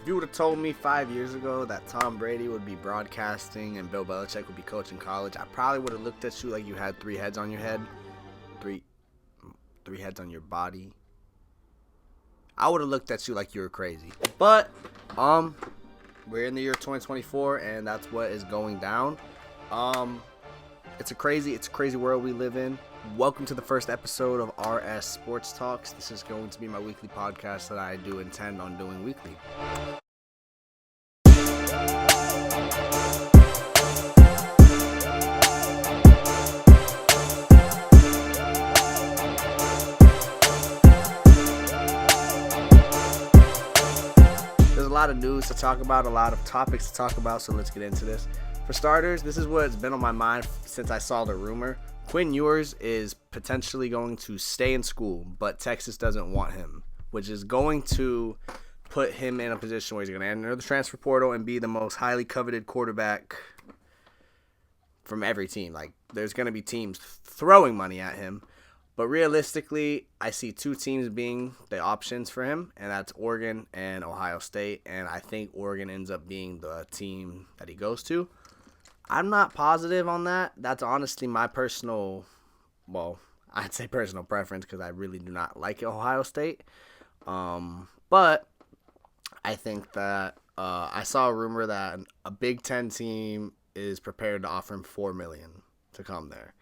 If you would have told me 5 years ago that Tom Brady would be broadcasting and Bill Belichick would be coaching college, I probably would have looked at you like you had three heads on your head, three three heads on your body. I would have looked at you like you were crazy. But we're in the year 2024, and that's what is going down. It's a crazy world we live in. Welcome to the first episode of RS Sports Talks. This is going to be my weekly podcast that I do intend on doing weekly. There's a lot of news to talk about, a lot of topics to talk about, so let's get into this. For starters, this is what's been on my mind since I saw the rumor. Quinn Ewers is potentially going to stay in school, but Texas doesn't want him, which is going to put him in a position where he's going to enter the transfer portal and be the most highly coveted quarterback from every team. Like, there's going to be teams throwing money at him, but realistically, I see two teams being the options for him, and that's Oregon and Ohio State, and I think Oregon ends up being the team that he goes to. I'm not positive on that. That's honestly my personal preference because I really do not like Ohio State. But I think that I saw a rumor that a Big Ten team is prepared to offer him $4 million to come there.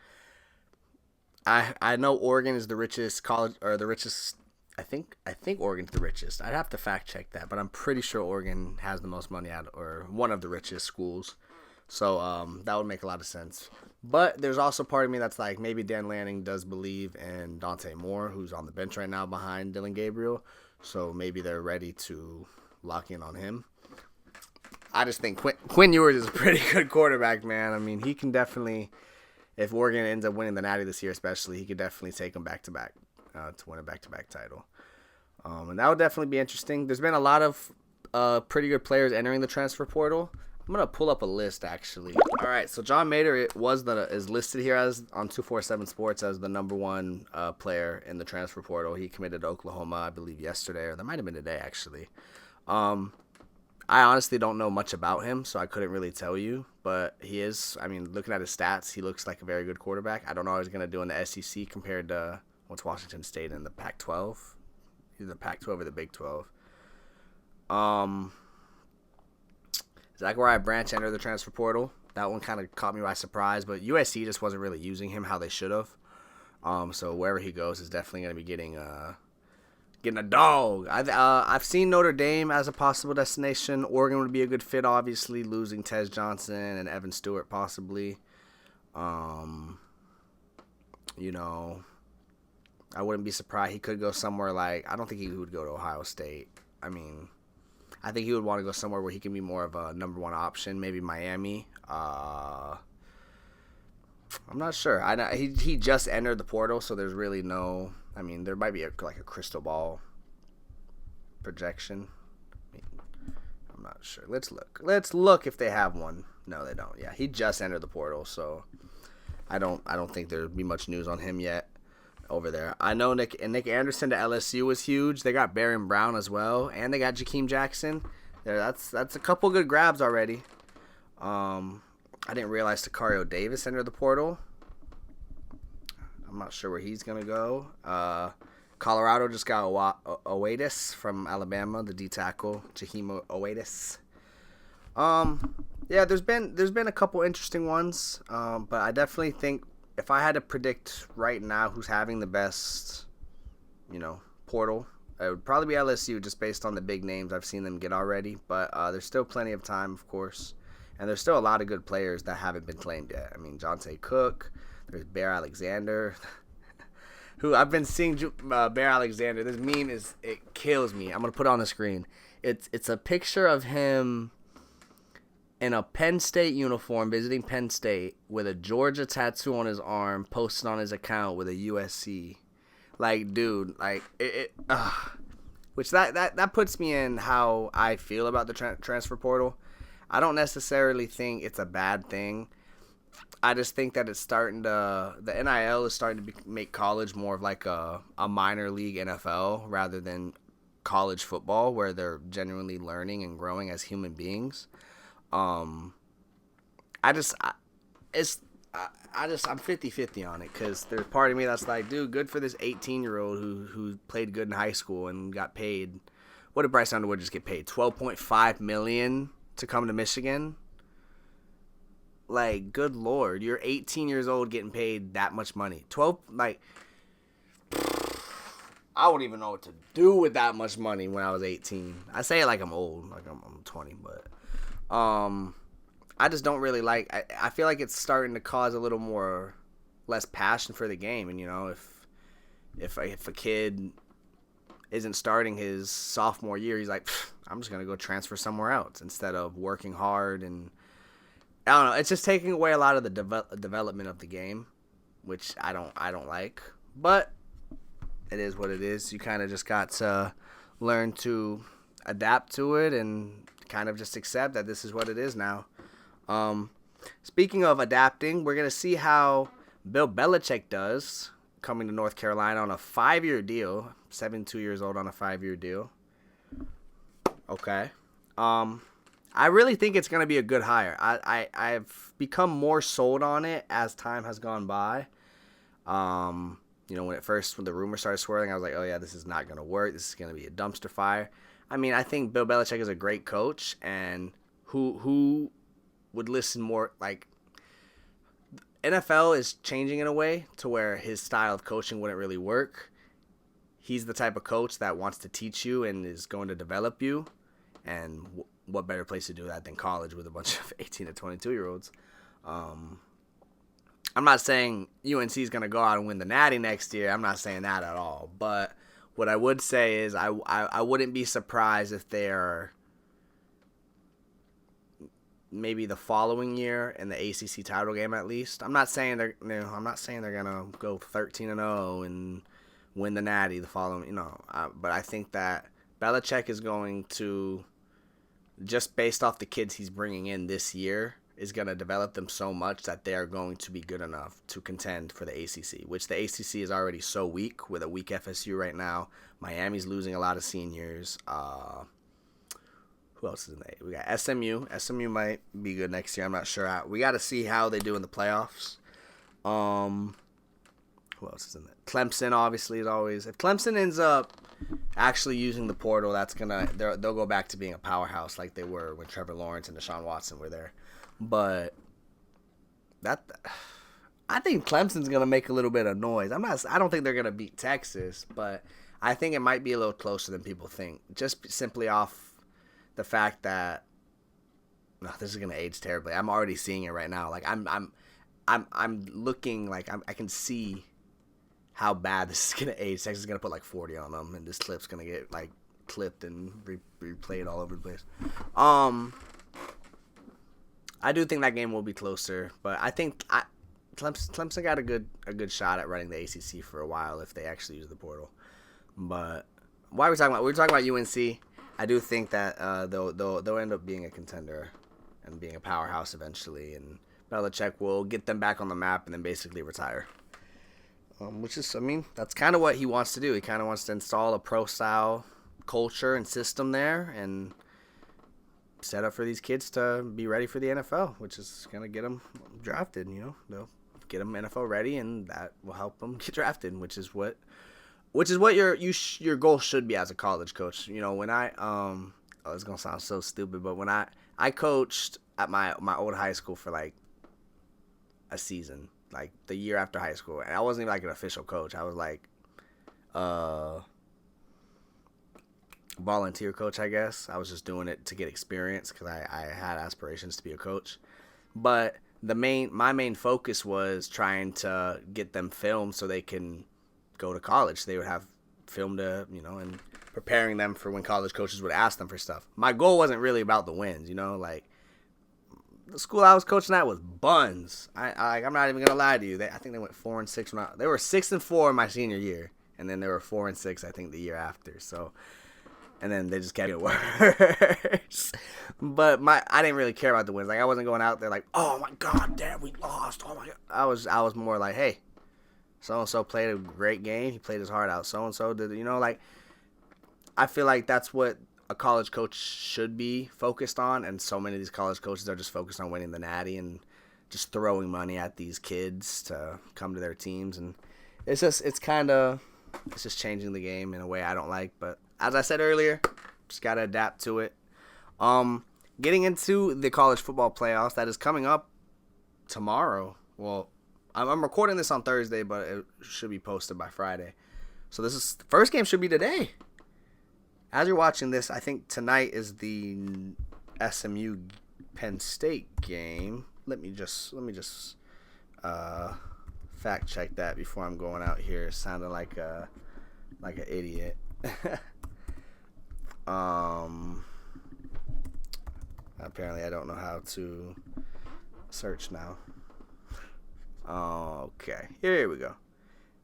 I know Oregon is the richest college, or the richest. I think Oregon's the richest. I'd have to fact check that, but I'm pretty sure Oregon has the most money out, or one of the richest schools. So that would make a lot of sense. But there's also part of me that's like, maybe Dan Lanning does believe in Dante Moore, who's on the bench right now behind Dylan Gabriel. So maybe they're ready to lock in on him. I just think Quinn Ewers is a pretty good quarterback, man. I mean, he can definitely, if Oregon ends up winning the Natty this year especially, he could definitely take them back-to-back to win a back-to-back title. And that would definitely be interesting. There's been a lot of pretty good players entering the transfer portal. I'm going to pull up a list, actually. All right, so John Mater is listed here as on 247 Sports as the number one player in the transfer portal. He committed to Oklahoma, I believe, yesterday, or that might have been today, actually. I honestly don't know much about him, so I couldn't really tell you. But he is, I mean, looking at his stats, he looks like a very good quarterback. I don't know how he's going to do in the SEC compared to what's Washington State in the Pac-12. Either the Pac-12 or the Big 12. Zachariah Branch entered the transfer portal. That one kind of caught me by surprise, but USC just wasn't really using him how they should have. So wherever he goes is definitely going to be getting a dog. I've seen Notre Dame as a possible destination. Oregon would be a good fit, obviously, losing Tez Johnson and Evan Stewart possibly. I wouldn't be surprised. He could go somewhere like, I don't think he would go to Ohio State. I mean, I think he would want to go somewhere where he can be more of a number one option, maybe Miami. I'm not sure. I know he just entered the portal, so there's really no. I mean, there might be a crystal ball projection. I'm not sure. Let's look if they have one. No, they don't. Yeah, he just entered the portal, so I don't think there'd be much news on him yet over there. I know Nick Anderson to LSU was huge. They got Barron Brown as well, and they got Jakeem Jackson. That's a couple good grabs already. I didn't realize Sicario Davis entered the portal. I'm not sure where he's gonna go. Colorado just got Oatis from Alabama, the D tackle, Jaheim Oatis. Yeah, there's been a couple interesting ones, but I definitely think, if I had to predict right now who's having the best, portal, it would probably be LSU, just based on the big names I've seen them get already. But there's still plenty of time, of course. And there's still a lot of good players that haven't been claimed yet. I mean, Jonte Cook, there's Bear Alexander, who I've been seeing Bear Alexander. This meme it kills me. I'm going to put it on the screen. It's a picture of him in a Penn State uniform, visiting Penn State, with a Georgia tattoo on his arm, posted on his account with a USC. Like, dude, like, which that puts me in how I feel about the transfer portal. I don't necessarily think it's a bad thing. I just think that the NIL is starting to make college more of like a minor league NFL rather than college football where they're genuinely learning and growing as human beings. Um, I just, I, it's, I'm 50-50 on it because there's part of me that's like, dude, good for this 18-year-old who played good in high school and got paid. What did Bryce Underwood just get paid? $12.5 million to come to Michigan? Like, good Lord, you're 18 years old getting paid that much money. I wouldn't even know what to do with that much money when I was 18. I say it like I'm old, like I'm 20, but I just don't really like. I feel like it's starting to cause a little more less passion for the game, and if a kid isn't starting his sophomore year, he's like, I'm just gonna go transfer somewhere else instead of working hard, and I don't know. It's just taking away a lot of the development of the game, which I don't like, but it is what it is. You kind of just got to learn to adapt to it and kind of just accept that this is what it is now. Speaking of adapting, we're going to see how Bill Belichick does coming to North Carolina on a 5-year deal. 72 years old on a 5-year deal. Okay. I really think it's going to be a good hire. I've become more sold on it as time has gone by. When the rumors started swirling, I was like, oh yeah, this is not going to work. This is going to be a dumpster fire. I mean, I think Bill Belichick is a great coach, and who would listen more? Like, NFL is changing in a way to where his style of coaching wouldn't really work. He's the type of coach that wants to teach you and is going to develop you, and what better place to do that than college with a bunch of 18 to 22-year-olds. I'm not saying UNC is going to go out and win the Natty next year. I'm not saying that at all. But what I would say is I wouldn't be surprised if they're maybe the following year in the ACC title game at least. I'm not saying they're going to go 13-0 and win the Natty the following, but I think that Belichick is going to, just based off the kids he's bringing in this year, is going to develop them so much that they are going to be good enough to contend for the ACC, which the ACC is already so weak with a weak FSU right now. Miami's losing a lot of seniors. Who else is in there? We got SMU. SMU might be good next year. I'm not sure. We got to see how they do in the playoffs. Who else is in there? Clemson, obviously, is always. If Clemson ends up actually using the portal, they'll go back to being a powerhouse like they were when Trevor Lawrence and Deshaun Watson were there. But I think Clemson's gonna make a little bit of noise. I don't think they're gonna beat Texas, but I think it might be a little closer than people think. Just simply off the fact that this is gonna age terribly. I'm already seeing it right now. Like I'm looking like I can see how bad this is gonna age. Texas is gonna put like 40 on them, and this clip's gonna get like clipped and replayed all over the place. I do think that game will be closer, but I think Clemson got a good shot at running the ACC for a while if they actually use the portal. But why are we talking about? We're talking about UNC. I do think that they'll end up being a contender and being a powerhouse eventually, and Belichick will get them back on the map and then basically retire. Which is, that's kind of what he wants to do. He kind of wants to install a pro-style culture and system there and set up for these kids to be ready for the NFL, which is going to get them drafted, They'll get them NFL ready, and that will help them get drafted, which is what your goal should be as a college coach. When it's going to sound so stupid, but when I coached at my old high school for like a season, like the year after high school, and I wasn't even like an official coach. I was like volunteer coach, I guess. I was just doing it to get experience because I had aspirations to be a coach. But my main focus was trying to get them filmed so they can go to college. They would have film to, and preparing them for when college coaches would ask them for stuff. My goal wasn't really about the wins, like the school I was coaching at was buns. I'm not even gonna lie to you. I think they went 4-6 they were 6-4 my senior year, and then they were 4-6 I think the year after. So, and then they just kept getting worse. But I didn't really care about the wins. Like I wasn't going out there like, oh my god, damn, we lost. Oh my god. I was more like, hey, so and so played a great game. He played his heart out. So and so did, I feel like that's what a college coach should be focused on, and so many of these college coaches are just focused on winning the Natty and just throwing money at these kids to come to their teams, and it's just changing the game in a way I don't like. But as I said earlier, just gotta adapt to it. Getting into the college football playoffs that is coming up tomorrow. Well, I'm recording this on Thursday, but it should be posted by Friday. So the first game should be today. As you're watching this, I think tonight is the SMU Penn State game. Let me just fact check that before I'm going out here sounding like an idiot. Apparently I don't know how to search now. Okay, here we go.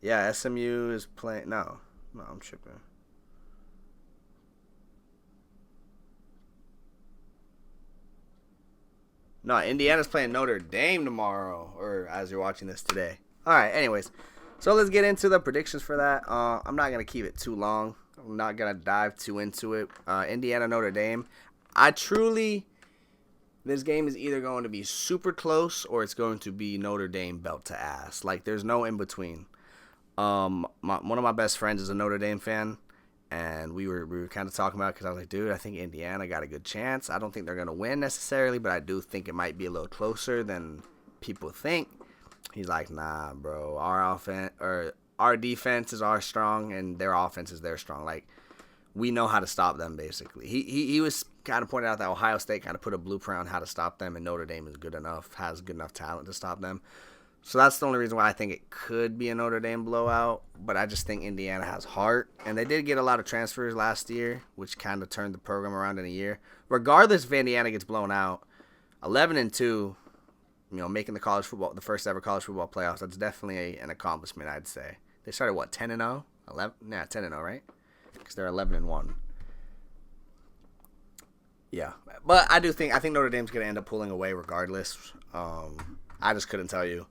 Yeah, SMU is playing. No, I'm tripping. No, Indiana's playing Notre Dame tomorrow, or as you're watching this today. All right, anyways, so let's get into the predictions for that. I'm not going to keep it too long. I'm not going to dive too into it. Indiana, Notre Dame. This game is either going to be super close or it's going to be Notre Dame belt to ass. Like, there's no in between. One of my best friends is a Notre Dame fan. And we were kind of talking about it because I was like, dude, I think Indiana got a good chance. I don't think they're going to win necessarily, but I do think it might be a little closer than people think. He's like, nah, bro. Our defenses are strong, and their offense is their strong. Like, we know how to stop them, basically. He was kind of pointing out that Ohio State kind of put a blueprint on how to stop them, and Notre Dame is has good enough talent to stop them. So that's the only reason why I think it could be a Notre Dame blowout. But I just think Indiana has heart. And they did get a lot of transfers last year, which kind of turned the program around in a year. Regardless if Indiana gets blown out, 11-2, making the first ever college football playoffs, that's definitely an accomplishment, I'd say. They started, 10-0? 11? Yeah, 10-0, right? Because they're 11-1. Yeah. But I think Notre Dame's going to end up pulling away regardless. I just couldn't tell you.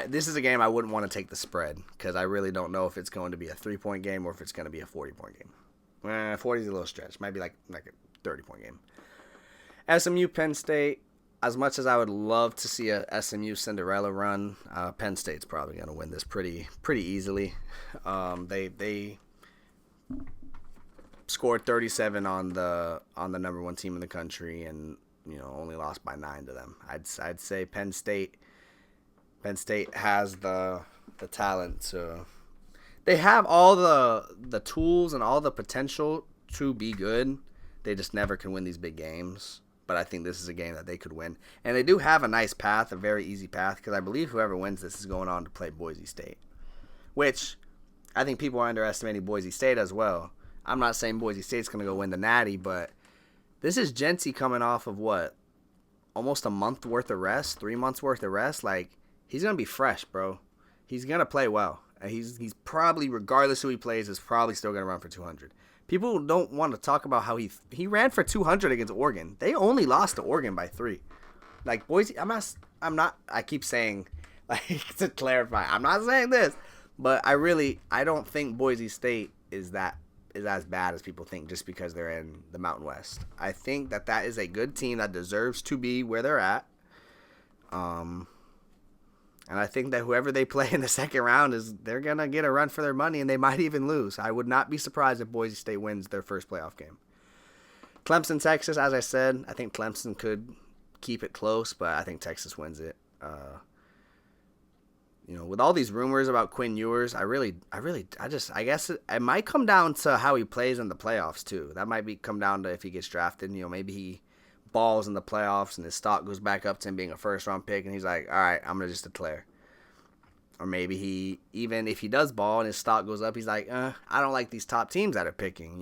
This is a game I wouldn't want to take the spread because I really don't know if it's going to be a 3-point game or if it's going to be a 40-point game. 40 is a little stretch. Might be like a 30-point game. SMU Penn State. As much as I would love to see a SMU Cinderella run, Penn State's probably going to win this pretty easily. They scored 37 on the number one team in the country and only lost by 9 to them. I'd say Penn State has the talent to. They have all the tools and all the potential to be good. They just never can win these big games. But I think this is a game that they could win. And they do have a nice path, a very easy path, because I believe whoever wins this is going on to play Boise State. Which I think people are underestimating Boise State as well. I'm not saying Boise State's going to go win the Natty, but this is Genty coming off of almost a month worth of rest, 3 months worth of rest. Like, he's going to be fresh, bro. He's going to play well. And he's probably, regardless who he plays, is probably still going to run for 200. People don't want to talk about how he ran for 200 against Oregon. They only lost to Oregon by 3. Like, Boise, I keep saying, like, to clarify, I'm not saying this, but I don't think Boise State is as bad as people think just because they're in the Mountain West. I think that is a good team that deserves to be where they're at. And I think that whoever they play in the second round they're going to get a run for their money, and they might even lose. I would not be surprised if Boise State wins their first playoff game. Clemson, Texas, as I said, I think Clemson could keep it close, but I think Texas wins it. With all these rumors about Quinn Ewers, I guess it might come down to how he plays in the playoffs too. That might come down to if he gets drafted. Maybe he balls in the playoffs and his stock goes back up to him being a first-round pick, and he's like, all right, I'm going to just declare. Or maybe even if he does ball and his stock goes up, he's like, I don't like these top teams that are picking,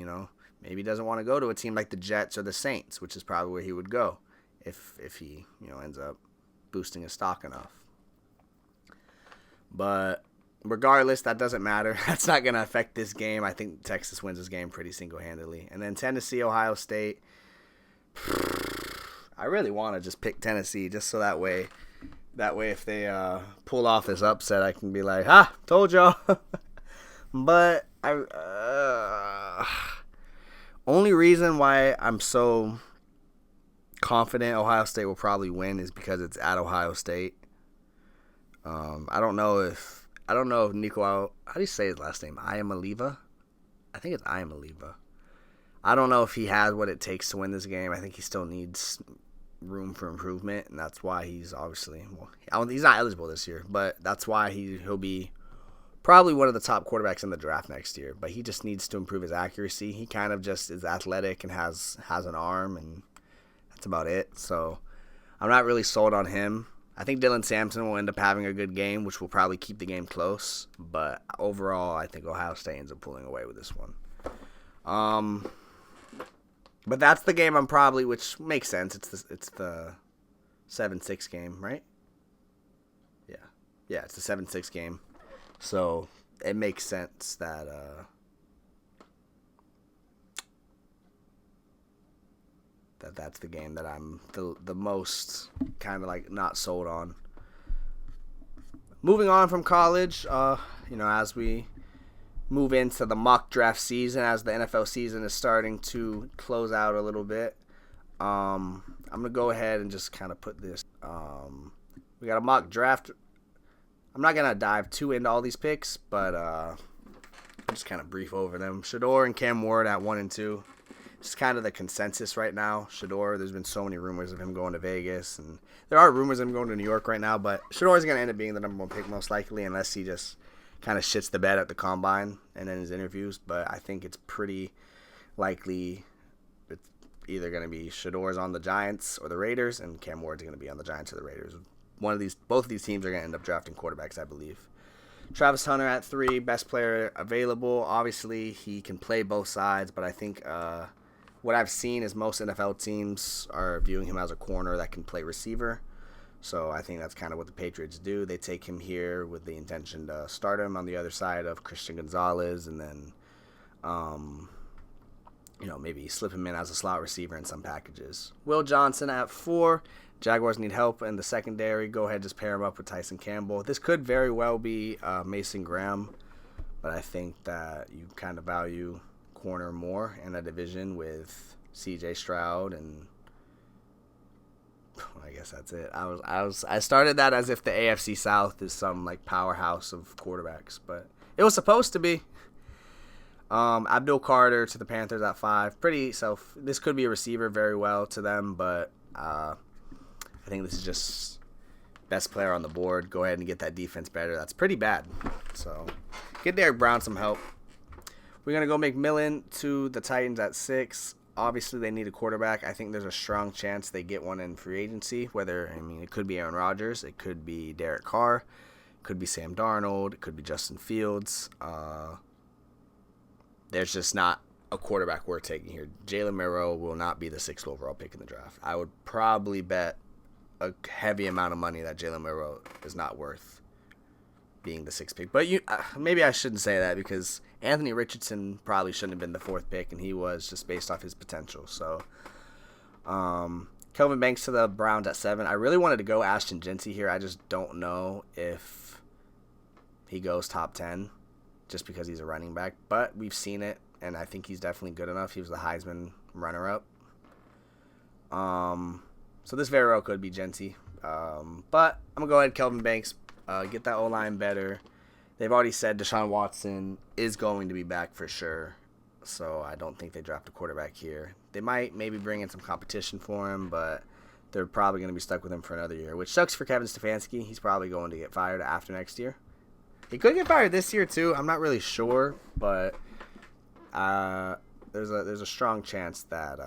Maybe he doesn't want to go to a team like the Jets or the Saints, which is probably where he would go if he, ends up boosting his stock enough. But regardless, that doesn't matter. That's not going to affect this game. I think Texas wins this game pretty single-handedly. And then Tennessee, Ohio State. I really want to just pick Tennessee just so that way if they pull off this upset, I can be like, told y'all. But Only reason why I'm so confident Ohio State will probably win is because it's at Ohio State. I don't know if Nico. How do you say his last name? Iamaleava? I think it's Iamaleava. I don't know if he has what it takes to win this game. I think he still needs room for improvement, and that's why he's obviously he's not eligible this year, but that's why he'll be probably one of the top quarterbacks in the draft next year. But he just needs to improve his accuracy. He kind of just is athletic and has an arm, and that's about it. So I'm not really sold on him. I think Dylan Sampson will end up having a good game, which will probably keep the game close. But overall, I think Ohio State ends up pulling away with this one. But that's the game I'm probably, which makes sense. It's the 7-6 game, right? Yeah, it's the 7-6 game. So it makes sense that that's the game that I'm the most kind of like not sold on. Moving on from college, as we move into the mock draft season, as the NFL season is starting to close out a little bit, I'm going to go ahead and just kind of put this. We got a mock draft. I'm not going to dive too into all these picks, but I'll just kind of brief over them. Shedeur and Cam Ward at 1 and 2. It's kind of the consensus right now. Shedeur, there's been so many rumors of him going to Vegas, and there are rumors of him going to New York right now, but Shedeur is going to end up being the number 1 pick most likely, unless he just kind of shits the bed at the combine and in his interviews. But I think it's pretty likely it's either going to be Shedeur's on the Giants or the Raiders, and Cam Ward's going to be on the Giants or the Raiders. Both of these teams are going to end up drafting quarterbacks, I believe. Travis Hunter at 3, best player available. Obviously, he can play both sides, but I think what I've seen is most NFL teams are viewing him as a corner that can play receiver. So I think that's kind of what the Patriots do. They take him here with the intention to start him on the other side of Christian Gonzalez, and then, maybe slip him in as a slot receiver in some packages. Will Johnson at 4. Jaguars need help in the secondary. Go ahead, just pair him up with Tyson Campbell. This could very well be Mason Graham, but I think that you kind of value corner more in a division with C.J. Stroud, and I guess that's it. I started that as if the AFC South is some like powerhouse of quarterbacks, but it was supposed to be. Abdul Carter to the Panthers at 5. This could be a receiver very well to them, but I think this is just best player on the board. Go ahead and get that defense better. That's pretty bad. So get Derek Brown some help. We're going to go McMillan to the Titans at 6. Obviously, they need a quarterback. I think there's a strong chance they get one in free agency. It could be Aaron Rodgers. It could be Derek Carr. It could be Sam Darnold. It could be Justin Fields. There's just not a quarterback we're taking here. Jalen Milroe will not be the 6th overall pick in the draft. I would probably bet a heavy amount of money that Jalen Milroe is not worth being the 6th pick. But maybe I shouldn't say that, because Anthony Richardson probably shouldn't have been the 4th pick, and he was just based off his potential. So, Kelvin Banks to the Browns at 7. I really wanted to go Ashton Jeanty here. I just don't know if he goes top 10 just because he's a running back. But we've seen it, and I think he's definitely good enough. He was the Heisman runner-up. So this very well could be Jeanty. But I'm going to go ahead Kelvin Banks. Get that O-line better. They've already said Deshaun Watson is going to be back for sure. So I don't think they draft a quarterback here. They might maybe bring in some competition for him, but they're probably going to be stuck with him for another year, which sucks for Kevin Stefanski. He's probably going to get fired after next year. He could get fired this year too. I'm not really sure, but there's a strong chance that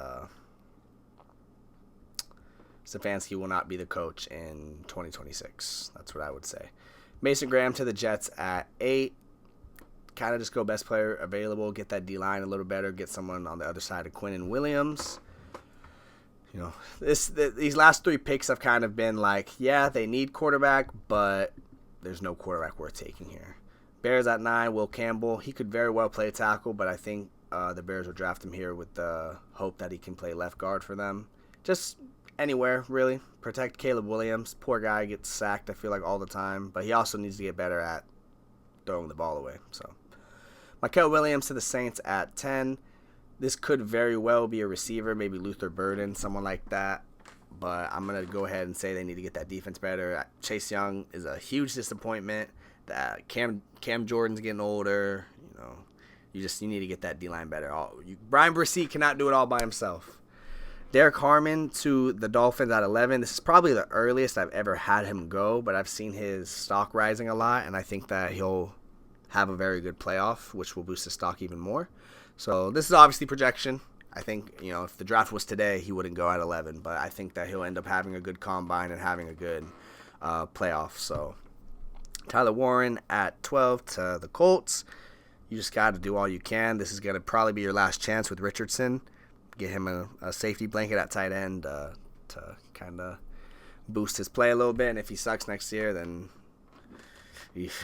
Stefanski will not be the coach in 2026. That's what I would say. Mason Graham to the Jets at 8. Kind of just go best player available. Get that D-line a little better. Get someone on the other side of Quinn Williams. These last 3 picks have kind of been like, yeah, they need quarterback, but there's no quarterback worth taking here. Bears at 9, Will Campbell. He could very well play tackle, but I think the Bears will draft him here with the hope that he can play left guard for them. Just anywhere, really. Protect Caleb Williams. Poor guy gets sacked, I feel like, all the time, but he also needs to get better at throwing the ball away. So, Mikael Williams to the Saints at 10. This could very well be a receiver, maybe Luther Burden, someone like that. But I'm going to go ahead and say they need to get that defense better. Chase Young is a huge disappointment. That Cam Jordan's getting older. You need to get that D-line better. Brian Bresee cannot do it all by himself. Derek Harmon to the Dolphins at 11. This is probably the earliest I've ever had him go, but I've seen his stock rising a lot, and I think that he'll have a very good playoff, which will boost his stock even more. So this is obviously projection. I think, if the draft was today, he wouldn't go at 11, but I think that he'll end up having a good combine and having a good playoff. So Tyler Warren at 12 to the Colts. You just got to do all you can. This is going to probably be your last chance with Richardson. Get him a safety blanket at tight end to kind of boost his play a little bit. And if he sucks next year, then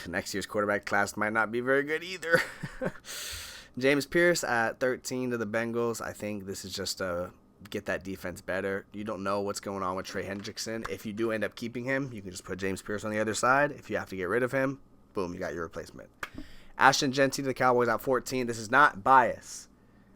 next year's quarterback class might not be very good either. James Pierce at 13 to the Bengals. I think this is just to get that defense better. You don't know what's going on with Trey Hendrickson. If you do end up keeping him, you can just put James Pierce on the other side. If you have to get rid of him, boom, you got your replacement. Ashton Jeanty to the Cowboys at 14. This is not bias.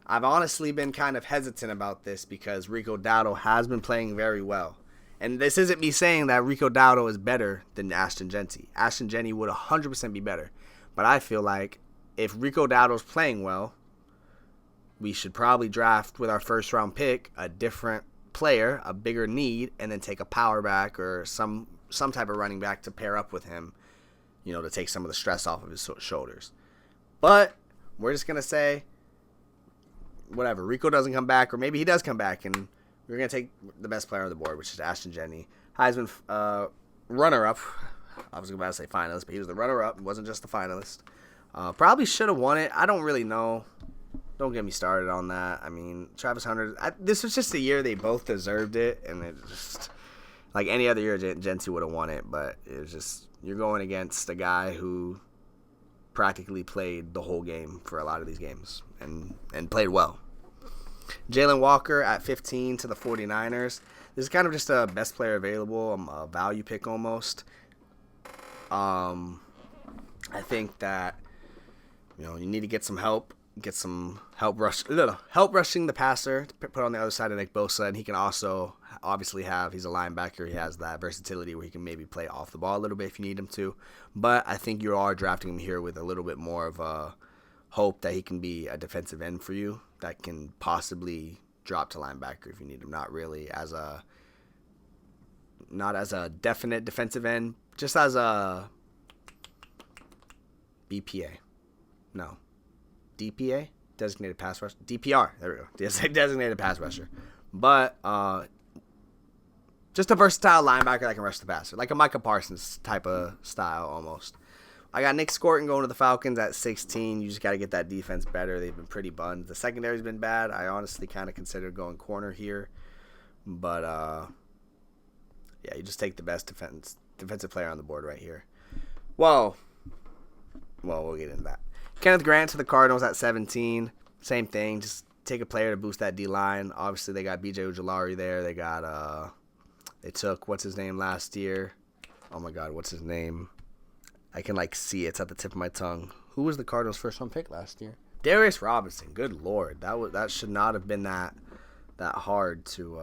I've honestly been kind of hesitant about this because Rico Dowdle has been playing very well. And this isn't me saying that Rico Dowdle is better than Ashton Jeanty. Ashton Jeanty would 100% be better. But I feel like if Rico Dowdle's playing well, we should probably draft with our first round pick a different player, a bigger need, and then take a power back or some type of running back to pair up with him, to take some of the stress off of his shoulders. But we're just going to say, whatever, Rico doesn't come back, or maybe he does come back, and we're going to take the best player on the board, which is Ashton Jeanty. Heisman runner-up. I was about to say finalist, but he was the runner-up. It wasn't just the finalist. Probably should have won it. I don't really know. Don't get me started on that. I mean, Travis Hunter, this was just a year they both deserved it, and it just, like any other year, Jeanty would have won it, but it was just, you're going against a guy who practically played the whole game for a lot of these games and played well. Jalen Walker at 15 to the 49ers. This is kind of just a best player available, a value pick almost. I think that you need to get some help rushing the passer, put on the other side of Nick Bosa, and he can also obviously he's a linebacker. He has that versatility where he can maybe play off the ball a little bit if you need him to. But I think you are drafting him here with a little bit more of a hope that he can be a defensive end for you that can possibly drop to linebacker if you need him. Not as a definite defensive end, just as a BPA. No. DPA? Designated pass rusher? DPR. There we go. Designated pass rusher. But just a versatile linebacker that can rush the passer. Like a Micah Parsons type of style almost. I got Nick Scorton going to the Falcons at 16. You just got to get that defense better. They've been pretty bunned. The secondary's been bad. I honestly kind of considered going corner here. But, you just take the best defensive player on the board right here. Well, we'll get into that. Kenneth Grant to the Cardinals at 17. Same thing. Just take a player to boost that D-line. Obviously, they got B.J. Ojulari there. They got, they took, what's his name last year? Oh, my God, what's his name? I can, see it. It's at the tip of my tongue. Who was the Cardinals' first-round pick last year? Darius Robinson. Good Lord. That should not have been that hard to,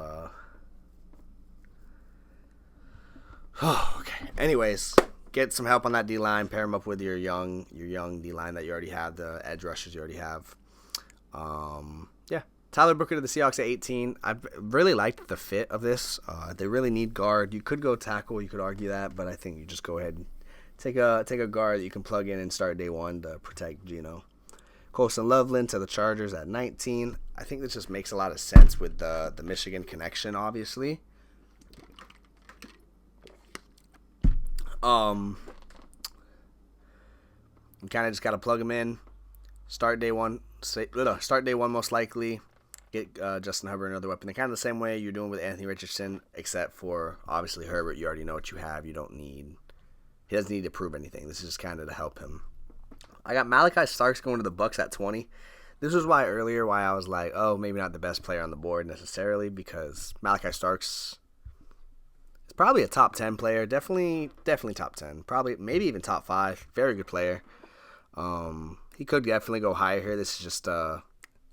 Oh, okay. Anyways, get some help on that D-line. Pair him up with your young D-line that you already have, the edge rushers you already have. Tyler Booker to the Seahawks at 18. I really liked the fit of this. They really need guard. You could go tackle. You could argue that, but I think you just go ahead and take a guard that you can plug in and start day one to protect Geno. Colson Loveland to the Chargers at 19. I think this just makes a lot of sense with the Michigan connection, obviously. You kind of just got to plug him in. Start day one most likely. Get Justin Herbert another weapon. They're kind of the same way you're doing with Anthony Richardson, except for obviously Herbert. You already know what you have. He doesn't need to prove anything. This is just kind of to help him. I got Malachi Starks going to the Bucks at 20. This was why I was like, oh, maybe not the best player on the board necessarily, because Malachi Starks is probably a top 10 player. Definitely top 10. Probably maybe even top 5. Very good player. He could definitely go higher here. This is just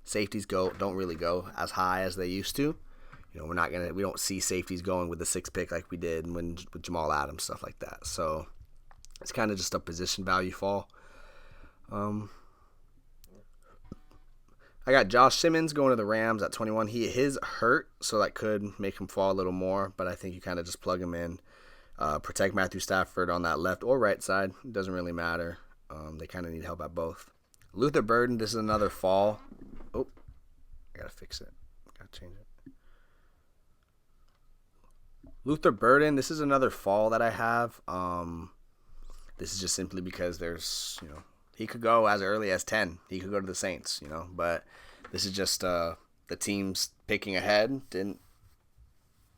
Safeties don't really go as high as they used to. We don't see safeties going with the 6th pick like we did with Jamal Adams, stuff like that. So it's kind of just a position value fall. I got Josh Simmons going to the Rams at 21. His hurt, so that could make him fall a little more, but I think you kind of just plug him in. Protect Matthew Stafford on that left or right side. It doesn't really matter. They kind of need help at both. Luther Burden, this is another fall. Oh, I got to fix it. Got to change it. Luther Burden, this is another fall that I have. This is just simply because he could go as early as 10. He could go to the Saints, but this is just the teams picking ahead.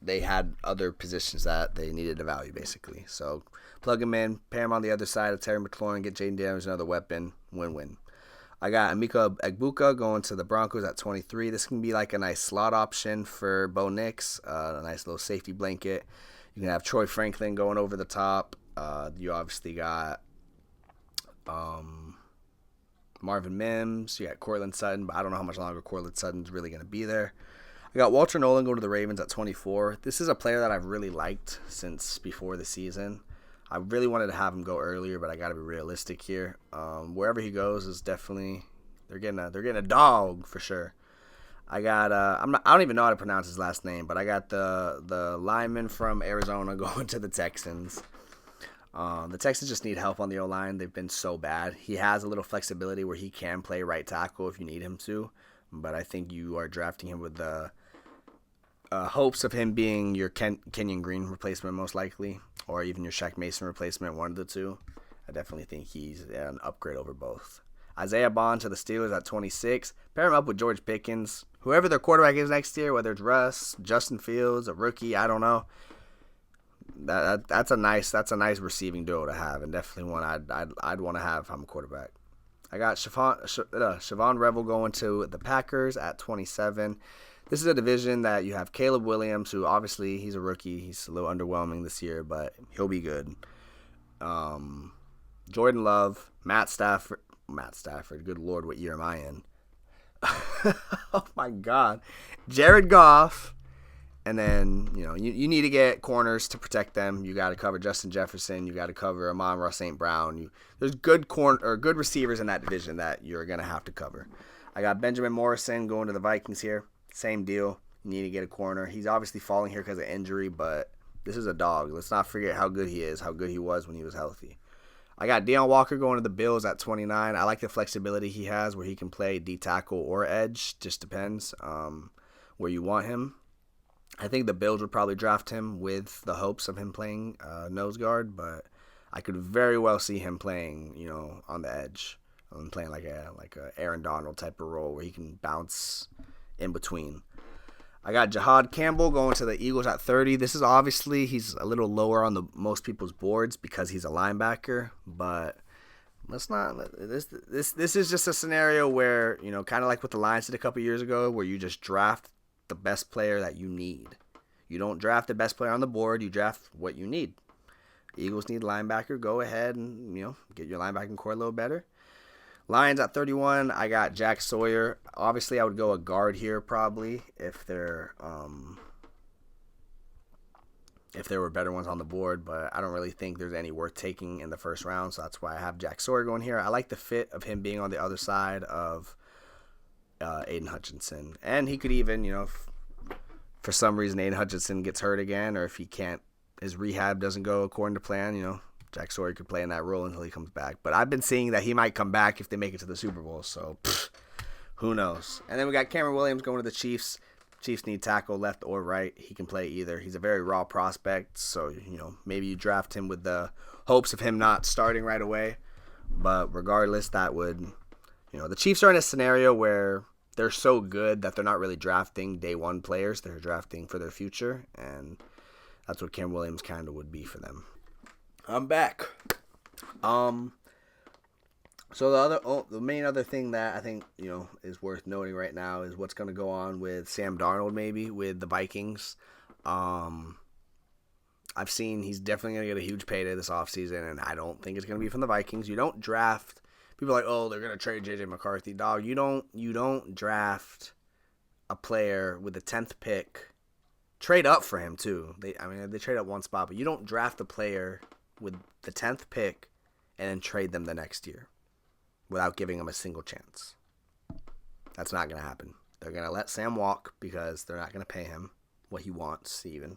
They had other positions that they needed to value, basically. So plug him in, pair him on the other side of Terry McLaurin, get Jaden Daniels another weapon, win-win. I got Emeka Egbuka going to the Broncos at 23. This can be like a nice slot option for Bo Nix, a nice little safety blanket. You can have Troy Franklin going over the top. You obviously got Marvin Mims. You got Courtland Sutton, but I don't know how much longer Courtland Sutton's really going to be there. I got Walter Nolan going to the Ravens at 24. This is a player that I've really liked since before the season. I really wanted to have him go earlier, but I got to be realistic here. Wherever he goes is definitely they're getting a dog for sure. I got I don't even know how to pronounce his last name, but I got the lineman from Arizona going to the Texans. The Texans just need help on the O-line. They've been so bad. He has a little flexibility where he can play right tackle if you need him to, but I think you are drafting him with the hopes of him being your Kenyon Green replacement most likely, or even your Shaq Mason replacement, one of the two. I definitely think he's an upgrade over both. Isaiah Bond to the Steelers at 26. Pair him up with George Pickens. Whoever their quarterback is next year, whether it's Russ, Justin Fields, a rookie, I don't know. That's a nice receiving duo to have, and definitely one I'd want to have if I'm a quarterback. I got Siobhan Revel going to the Packers at 27. This is a division that you have Caleb Williams, who obviously he's a rookie. He's a little underwhelming this year, but he'll be good. Jordan Love, Matt Stafford. Good Lord, what year am I in? Oh, my God. Jared Goff. And then, you need to get corners to protect them. You got to cover Justin Jefferson. You got to cover Amon-Ra St. Brown. There's good good receivers in that division that you're going to have to cover. I got Benjamin Morrison going to the Vikings here. Same deal. You need to get a corner. He's obviously falling here because of injury, but this is a dog. Let's not forget how good he is, how good he was when he was healthy. I got Deion Walker going to the Bills at 29. I like the flexibility he has where he can play D tackle or edge. Just depends where you want him. I think the Bills would probably draft him with the hopes of him playing nose guard, but I could very well see him playing, on the edge, playing like a Aaron Donald type of role where he can bounce in between. I got Jahad Campbell going to the Eagles at 30. This is obviously he's a little lower on the most people's boards because he's a linebacker, but let's not. This is just a scenario where kind of like what the Lions did a couple years ago, where you just draft the best player that you need. You don't draft the best player on the board. You draft what you need. Eagles need linebacker. Go ahead and get your linebacking core a little better. Lions at 31. I got Jack Sawyer. Obviously, I would go a guard here probably if there were better ones on the board, but I don't really think there's any worth taking in the first round, so that's why I have Jack Sawyer going here. I like the fit of him being on the other side of Aiden Hutchinson, and he could even, if for some reason Aiden Hutchinson gets hurt again, or if his rehab doesn't go according to plan, Jack Sawyer could play in that role until he comes back. But I've been seeing that he might come back if they make it to the Super Bowl, so who knows? And then we got Cameron Williams going to the Chiefs. Chiefs need tackle left or right. He can play either. He's a very raw prospect, so maybe you draft him with the hopes of him not starting right away. But regardless, that would, the Chiefs are in a scenario where they're so good that they're not really drafting day one players. They're drafting for their future, and that's what Cam Williams kind of would be for them. I'm back. So the main other thing that I think is worth noting right now is what's going to go on with Sam Darnold, maybe with the Vikings. I've seen he's definitely going to get a huge payday this offseason, and I don't think it's going to be from the Vikings. You don't draft people are like, oh, they're gonna trade JJ McCarthy. Dog, you don't draft a player with the 10th pick. Trade up for him too. They trade up one spot, but you don't draft a player with the 10th pick and then trade them the next year without giving them a single chance. That's not gonna happen. They're gonna let Sam walk because they're not gonna pay him what he wants even.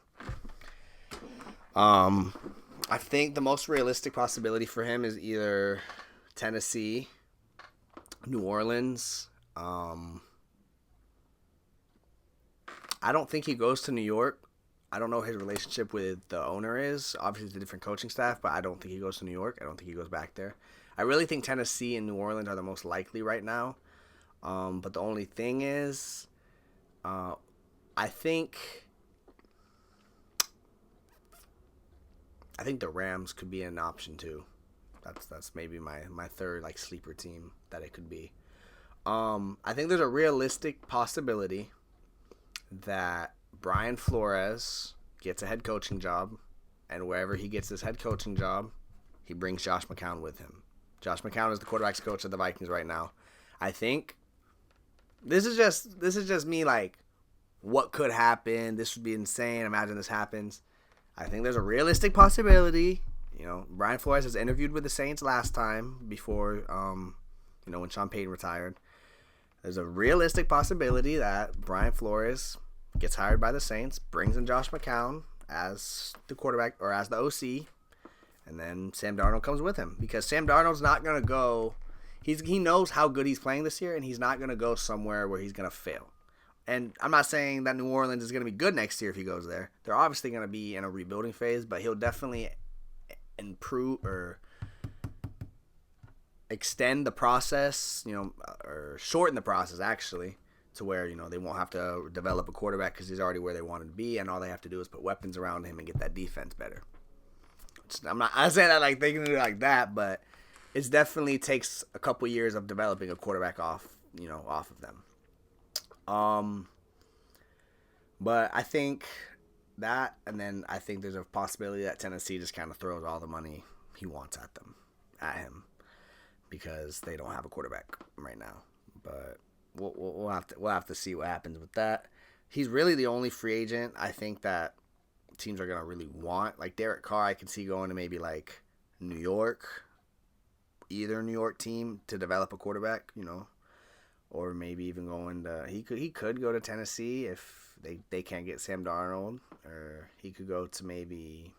I think the most realistic possibility for him is either Tennessee, New Orleans. I don't think he goes to New York. I don't know what his relationship with the owner is. Obviously, it's a different coaching staff, but I don't think he goes to New York. I don't think he goes back there. I really think Tennessee and New Orleans are the most likely right now. But the only thing is, I think the Rams could be an option too. That's maybe my third like sleeper team that it could be. I think there's a realistic possibility that Brian Flores gets a head coaching job, and wherever he gets this head coaching job, he brings Josh McCown with him. Josh McCown is the quarterback's coach of the Vikings right now. I think this is just me like what could happen. This would be insane. Imagine this happens. I think there's a realistic possibility. You know, Brian Flores has interviewed with the Saints last time before, when Sean Payton retired. There's a realistic possibility that Brian Flores gets hired by the Saints, brings in Josh McCown as the quarterback or as the OC, and then Sam Darnold comes with him because Sam Darnold's not going to go. He knows how good he's playing this year, and he's not going to go somewhere where he's going to fail. And I'm not saying that New Orleans is going to be good next year if he goes there. They're obviously going to be in a rebuilding phase, but he'll definitely improve or extend the process, or shorten the process actually, to where, they won't have to develop a quarterback because he's already where they want him to be, and all they have to do is put weapons around him and get that defense better. I say that like they can do it like that, but it definitely takes a couple years of developing a quarterback off of them. But I think that, and then I think there's a possibility that Tennessee just kind of throws all the money he wants at him, because they don't have a quarterback right now. But we'll have to see what happens with that. He's really the only free agent I think that teams are gonna really want. Like Derek Carr, I can see going to maybe like New York, either New York team to develop a quarterback, or maybe even going to he could go to Tennessee if they can't get Sam Darnold, or he could go to maybe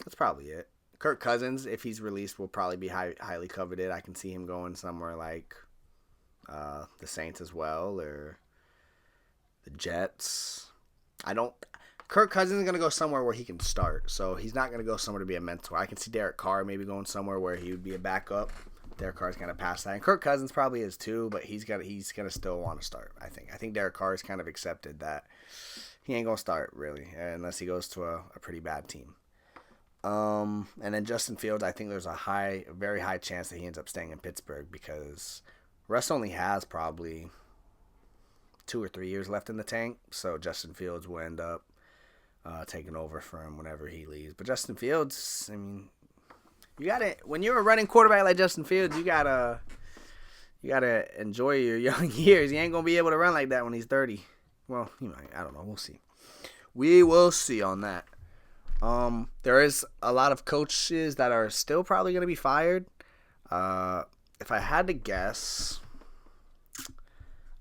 that's probably it. Kirk Cousins, if he's released, will probably be highly coveted. I can see him going somewhere like the Saints as well, or the Jets. Kirk Cousins is going to go somewhere where he can start, so he's not going to go somewhere to be a mentor. I can see Derek Carr maybe going somewhere where he would be a backup. Derek Carr's kind of past that, and Kirk Cousins probably is too, but he's going to still want to start. I think Derek Carr has kind of accepted that he ain't going to start really unless he goes to a pretty bad team. And then Justin Fields, I think there's a very high chance that he ends up staying in Pittsburgh, because Russ only has probably 2 or 3 years left in the tank, so Justin Fields will end up taking over for him whenever he leaves. But Justin Fields, when you're a running quarterback like Justin Fields, you gotta enjoy your young years. He ain't gonna be able to run like that when he's 30. Well, he might. I don't know. We'll see. We will see on that. There is a lot of coaches that are still probably gonna be fired. If I had to guess,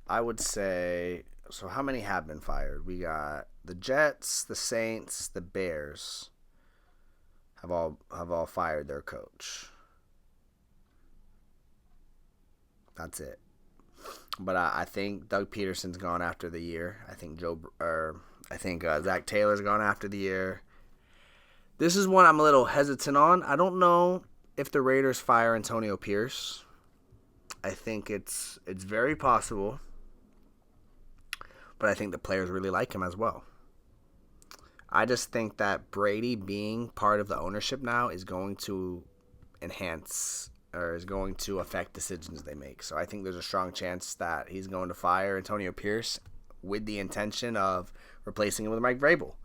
I would say. So how many have been fired? We got the Jets, the Saints, the Bears have all fired their coach. That's it. But I think Doug Peterson's gone after the year. I think Zach Taylor's gone after the year. This is one I'm a little hesitant on. I don't know if the Raiders fire Antonio Pierce. I think it's very possible. But I think the players really like him as well. I just think that Brady being part of the ownership now is going to enhance or is going to affect decisions they make. So I think there's a strong chance that he's going to fire Antonio Pierce with the intention of replacing him with Mike Vrabel.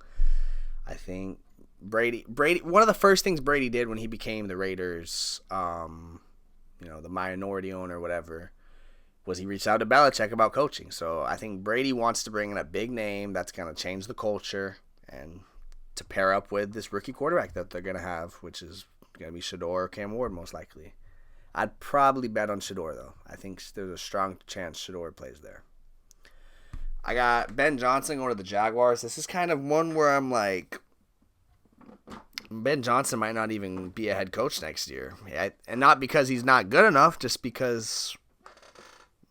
I think Brady. One of the first things Brady did when he became the Raiders, the minority owner, whatever, was he reached out to Belichick about coaching. So I think Brady wants to bring in a big name that's going to change the culture and to pair up with this rookie quarterback that they're going to have, which is going to be Shador or Cam Ward most likely. I'd probably bet on Shador, though. I think there's a strong chance Shador plays there. I got Ben Johnson going to the Jaguars. This is kind of one where I'm like, Ben Johnson might not even be a head coach next year. And not because he's not good enough, just because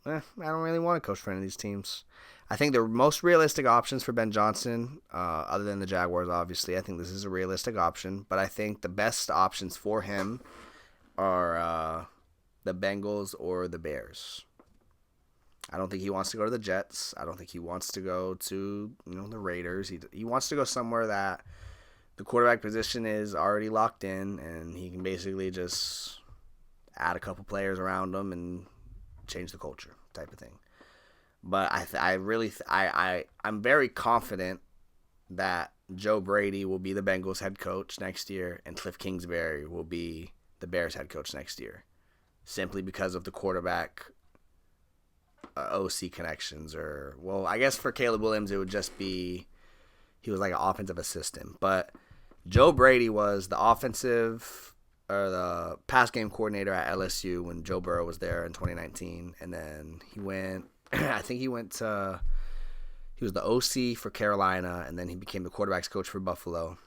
I don't really want to coach for any of these teams. I think the most realistic options for Ben Johnson, other than the Jaguars, obviously, I think this is a realistic option. But I think the best options for him are the Bengals or the Bears. I don't think he wants to go to the Jets. I don't think he wants to go to the Raiders. He wants to go somewhere that the quarterback position is already locked in, and he can basically just add a couple players around him and change the culture type of thing. But I'm very confident that Joe Brady will be the Bengals head coach next year, and Cliff Kingsbury will be the Bears head coach next year, simply because of the quarterback OC connections. I guess for Caleb Williams it would just be he was like an offensive assistant, but Joe Brady was the offensive or the pass game coordinator at LSU when Joe Burrow was there in 2019, and then he went he was the OC for Carolina, and then he became the quarterback's coach for Buffalo.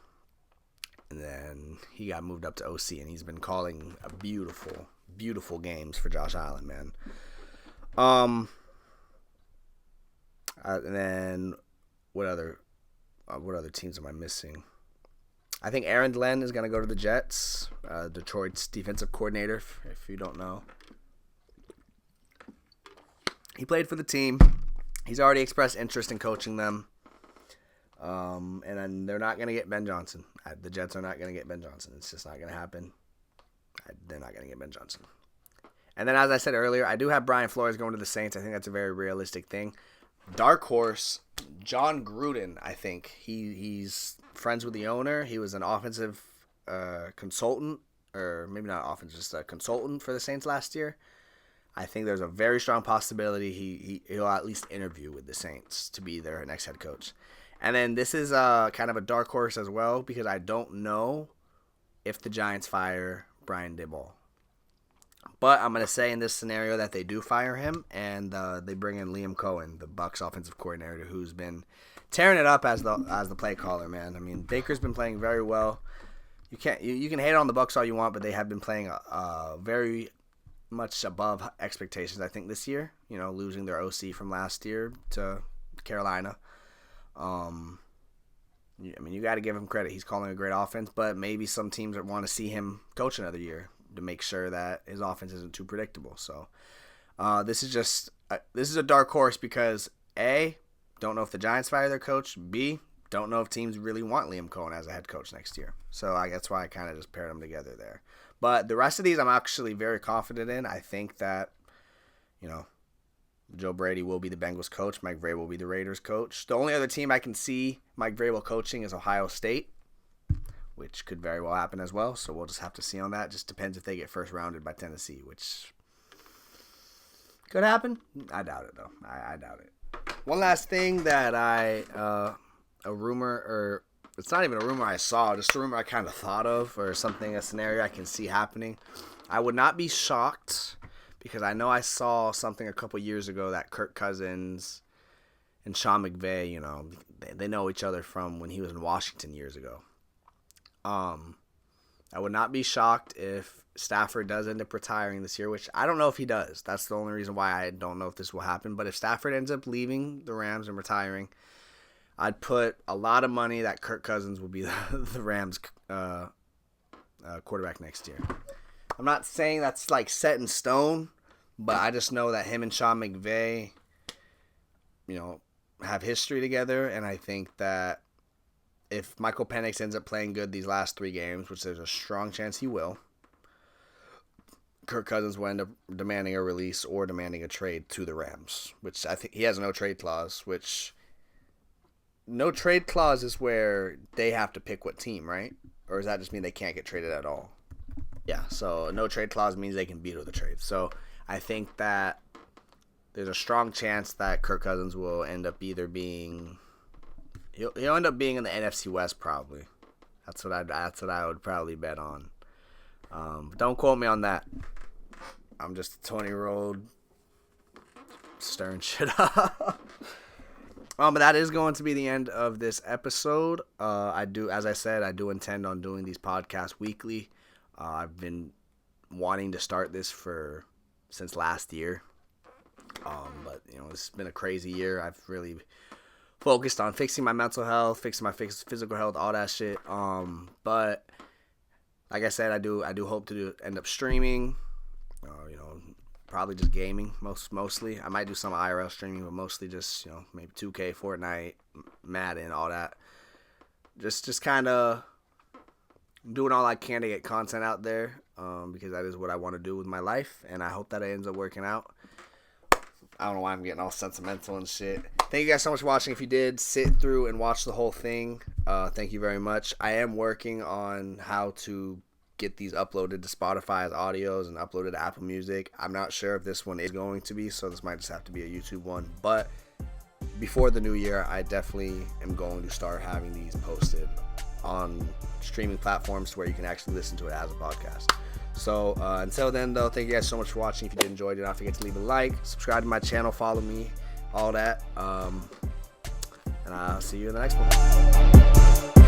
And then he got moved up to OC, and he's been calling a beautiful, beautiful games for Josh Allen, man. And then what other teams am I missing? I think Aaron Glenn is going to go to the Jets, Detroit's defensive coordinator, if you don't know. He played for the team. He's already expressed interest in coaching them. And then they're not going to get Ben Johnson. The Jets are not going to get Ben Johnson. It's just not going to happen. They're not going to get Ben Johnson. And then, as I said earlier, I do have Brian Flores going to the Saints. I think that's a very realistic thing. Dark horse, John Gruden, I think. He's friends with the owner. He was an offensive consultant, or maybe not offensive, just a consultant for the Saints last year. I think there's a very strong possibility he'll at least interview with the Saints to be their next head coach. And then this is kind of a dark horse as well, because I don't know if the Giants fire Brian Daboll. But I'm going to say in this scenario that they do fire him, and they bring in Liam Cohen, the Bucs offensive coordinator, who's been tearing it up as the play caller, man. I mean, Baker's been playing very well. You can hate on the Bucs all you want, but they have been playing very much above expectations, I think, this year. Losing their OC from last year to Carolina. You got to give him credit. He's calling a great offense, but maybe some teams want to see him coach another year to make sure that his offense isn't too predictable. So this is a dark horse because A, don't know if the Giants fire their coach. B, don't know if teams really want Liam Cohen as a head coach next year. So that's why I kind of just paired them together there. But the rest of these I'm actually very confident in. I think that, Joe Brady will be the Bengals coach. Mike Vrabel will be the Raiders coach. The only other team I can see Mike Vrabel coaching is Ohio State, which could very well happen as well. So we'll just have to see on that. Just depends if they get first rounded by Tennessee, which could happen. I doubt it, though. I doubt it. One last thing that a rumor, or it's not even a rumor I saw, just a rumor I kind of thought of, or something, a scenario I can see happening. I would not be shocked, because I know I saw something a couple years ago that Kirk Cousins and Sean McVay, they know each other from when he was in Washington years ago. I would not be shocked if Stafford does end up retiring this year, which I don't know if he does. That's the only reason why I don't know if this will happen. But if Stafford ends up leaving the Rams and retiring, I'd put a lot of money that Kirk Cousins will be the Rams quarterback next year. I'm not saying that's like set in stone, but I just know that him and Sean McVay, have history together, and I think that if Michael Penix ends up playing good these last 3 games, which there's a strong chance he will, Kirk Cousins will end up demanding a release or demanding a trade to the Rams, which I think he has no trade clause, which no trade clause is where they have to pick what team, right? Or does that just mean they can't get traded at all? Yeah, so no trade clause means they can veto the trade. So I think that there's a strong chance that Kirk Cousins will end up either being he'll end up being in the NFC West probably. That's what I would probably bet on. Don't quote me on that. I'm just a 20-year-old stirring shit up. But that is going to be the end of this episode. As I said, I do intend on doing these podcasts weekly. I've been wanting to start this since last year. But it's been a crazy year. I've really focused on fixing my mental health, fixing my physical health, all that shit. But like I said, I do hope to end up streaming. Probably just gaming mostly. I might do some IRL streaming, but mostly just maybe 2K, Fortnite, Madden, all that. Just kind of doing all I can to get content out there, because that is what I want to do with my life, and I hope that it ends up working out. I don't know why I'm getting all sentimental and shit. Thank you guys so much for watching. If you did sit through and watch the whole thing, thank you very much. I am working on how to get these uploaded to Spotify as audios and uploaded to Apple Music. I'm not sure if this one is going to be, so this might just have to be a YouTube one. But before the new year, I definitely am going to start having these posted on streaming platforms where you can actually listen to it as a podcast. So until then, though, thank you guys so much for watching. If you did enjoy, do not forget to leave a like, subscribe to my channel, follow me, all that. And I'll see you in the next one.